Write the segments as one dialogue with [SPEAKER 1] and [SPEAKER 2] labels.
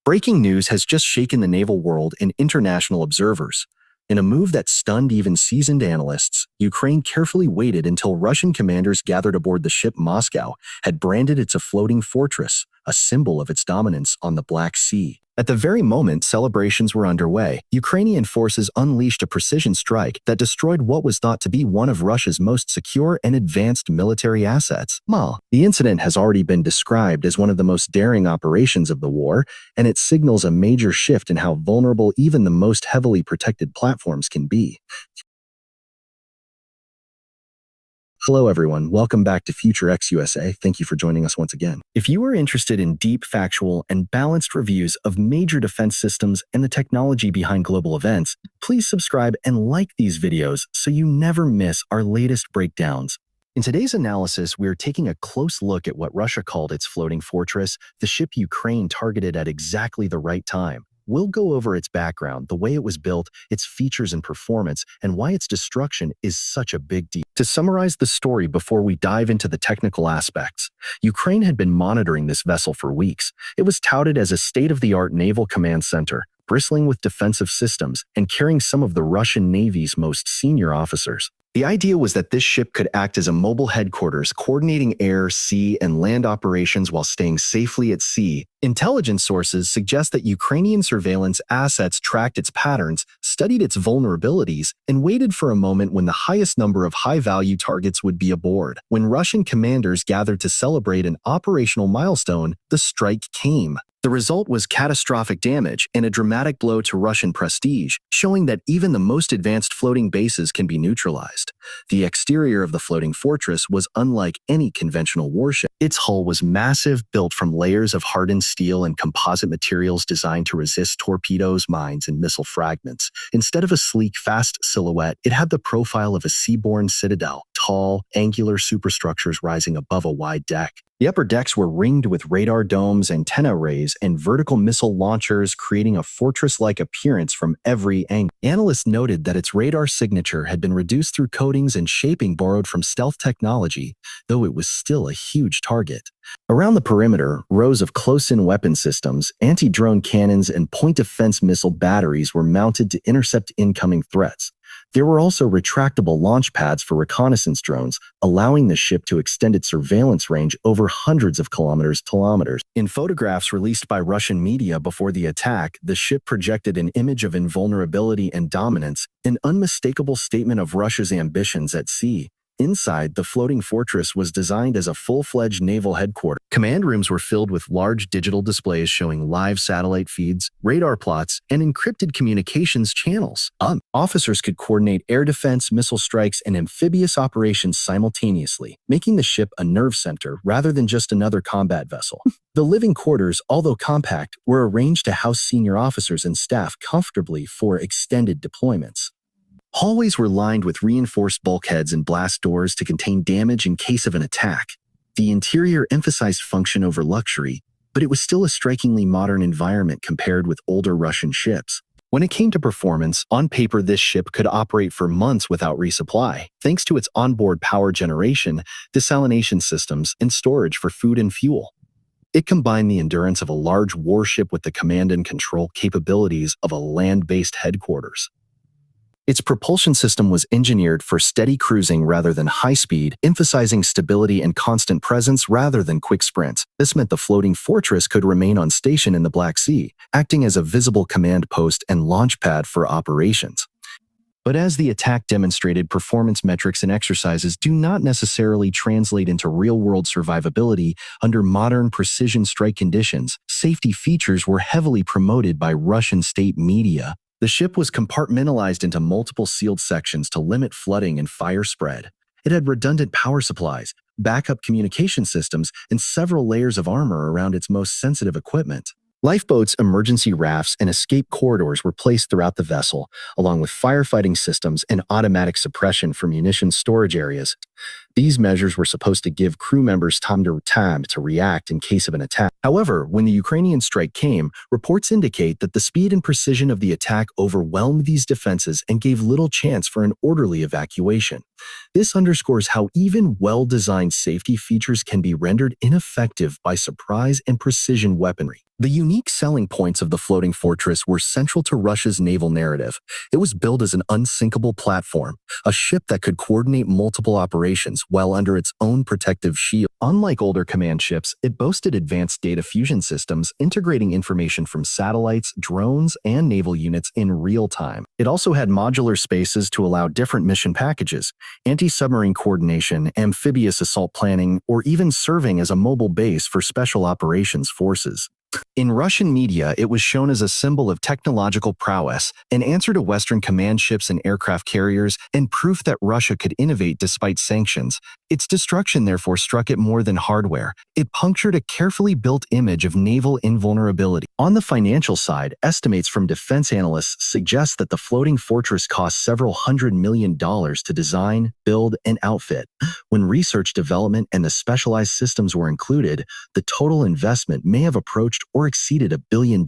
[SPEAKER 1] Breaking news has just shaken the naval world and international observers. In a move that stunned even seasoned analysts, Ukraine carefully waited until Russian commanders gathered aboard the ship Moscow had branded it a floating fortress, a symbol of its dominance on the Black Sea. At the very moment celebrations were underway, Ukrainian forces unleashed a precision strike that destroyed what was thought to be one of Russia's most secure and advanced military assets, Naval. The incident has already been described as one of the most daring operations of the war, and it signals a major shift in how vulnerable even the most heavily protected platforms can be. Hello everyone, welcome back to Future X USA. Thank you for joining us once again. If you are interested in deep, factual, and balanced reviews of major defense systems and the technology behind global events, please subscribe and like these videos so you never miss our latest breakdowns. In today's analysis, we are taking a close look at what Russia called its floating fortress, the ship Ukraine targeted at exactly the right time. We'll go over its background, the way it was built, its features and performance, and why its destruction is such a big deal. To summarize the story before we dive into the technical aspects, Ukraine had been monitoring this vessel for weeks. It was touted as a state-of-the-art naval command center, bristling with defensive systems and carrying some of the Russian Navy's most senior officers. The idea was that this ship could act as a mobile headquarters, coordinating air, sea, and land operations while staying safely at sea. Intelligence sources suggest that Ukrainian surveillance assets tracked its patterns, studied its vulnerabilities, and waited for a moment when the highest number of high-value targets would be aboard. When Russian commanders gathered to celebrate an operational milestone, the strike came. The result was catastrophic damage and a dramatic blow to Russian prestige, showing that even the most advanced floating bases can be neutralized. The exterior of the floating fortress was unlike any conventional warship. Its hull was massive, built from layers of hardened steel and composite materials designed to resist torpedoes, mines, and missile fragments. Instead of a sleek, fast silhouette, it had the profile of a seaborne citadel, tall, angular superstructures rising above a wide deck. The upper decks were ringed with radar domes, antenna arrays, and vertical missile launchers, creating a fortress-like appearance from every angle. Analysts noted that its radar signature had been reduced through coatings and shaping borrowed from stealth technology, though it was still a huge target. Around the perimeter, rows of close-in weapon systems, anti-drone cannons, and point-defense missile batteries were mounted to intercept incoming threats. There were also retractable launch pads for reconnaissance drones, allowing the ship to extend its surveillance range over hundreds of kilometers. In photographs released by Russian media before the attack, the ship projected an image of invulnerability and dominance, an unmistakable statement of Russia's ambitions at sea. Inside, the floating fortress was designed as a full-fledged naval headquarters. Command rooms were filled with large digital displays showing live satellite feeds, radar plots, and encrypted communications channels. Officers could coordinate air defense, missile strikes, and amphibious operations simultaneously, making the ship a nerve center rather than just another combat vessel. The living quarters, although compact, were arranged to house senior officers and staff comfortably for extended deployments. Hallways were lined with reinforced bulkheads and blast doors to contain damage in case of an attack. The interior emphasized function over luxury, but it was still a strikingly modern environment compared with older Russian ships. When it came to performance, on paper this ship could operate for months without resupply, thanks to its onboard power generation, desalination systems, and storage for food and fuel. It combined the endurance of a large warship with the command and control capabilities of a land-based headquarters. Its propulsion system was engineered for steady cruising rather than high speed, emphasizing stability and constant presence rather than quick sprints. This meant the floating fortress could remain on station in the Black Sea, acting as a visible command post and launch pad for operations. But as the attack demonstrated, performance metrics and exercises do not necessarily translate into real-world survivability under modern precision strike conditions. Safety features were heavily promoted by Russian state media. The ship was compartmentalized into multiple sealed sections to limit flooding and fire spread. It had redundant power supplies, backup communication systems, and several layers of armor around its most sensitive equipment. Lifeboats, emergency rafts, and escape corridors were placed throughout the vessel, along with firefighting systems and automatic suppression for munitions storage areas. These measures were supposed to give crew members time to react in case of an attack. However, when the Ukrainian strike came, reports indicate that the speed and precision of the attack overwhelmed these defenses and gave little chance for an orderly evacuation. This underscores how even well-designed safety features can be rendered ineffective by surprise and precision weaponry. The unique selling points of the floating fortress were central to Russia's naval narrative. It was built as an unsinkable platform, a ship that could coordinate multiple operations while under its own protective shield. Unlike older command ships, it boasted advanced data fusion systems integrating information from satellites, drones, and naval units in real time. It also had modular spaces to allow different mission packages, anti-submarine coordination, amphibious assault planning, or even serving as a mobile base for special operations forces. In Russian media, it was shown as a symbol of technological prowess, an answer to Western command ships and aircraft carriers, and proof that Russia could innovate despite sanctions. Its destruction therefore struck it more than hardware. It punctured a carefully built image of naval invulnerability. On the financial side, estimates from defense analysts suggest that the floating fortress cost several $100 million to design, build, and outfit. When research development and the specialized systems were included, the total investment may have approached or exceeded $1 billion.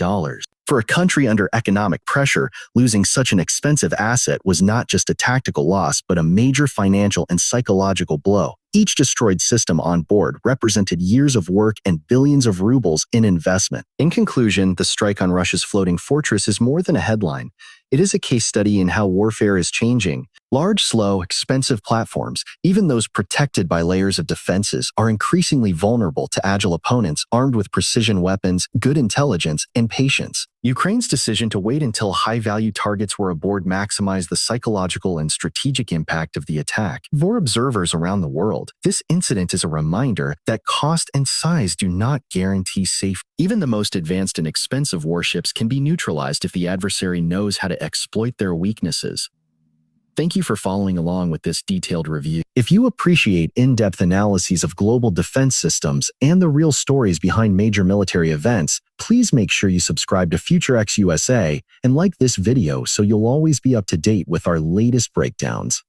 [SPEAKER 1] For a country under economic pressure, losing such an expensive asset was not just a tactical loss, but a major financial and psychological blow. Each destroyed system on board represented years of work and billions of rubles in investment. In conclusion, the strike on Russia's floating fortress is more than a headline. It is a case study in how warfare is changing. Large, slow, expensive platforms, even those protected by layers of defenses, are increasingly vulnerable to agile opponents armed with precision weapons, good intelligence, and patience. Ukraine's decision to wait until high-value targets were aboard maximized the psychological and strategic impact of the attack. For observers around the world, this incident is a reminder that cost and size do not guarantee safety. Even the most advanced and expensive warships can be neutralized if the adversary knows how to exploit their weaknesses. Thank you for following along with this detailed review. If you appreciate in-depth analyses of global defense systems and the real stories behind major military events, please make sure you subscribe to FutureX USA and like this video so you'll always be up to date with our latest breakdowns.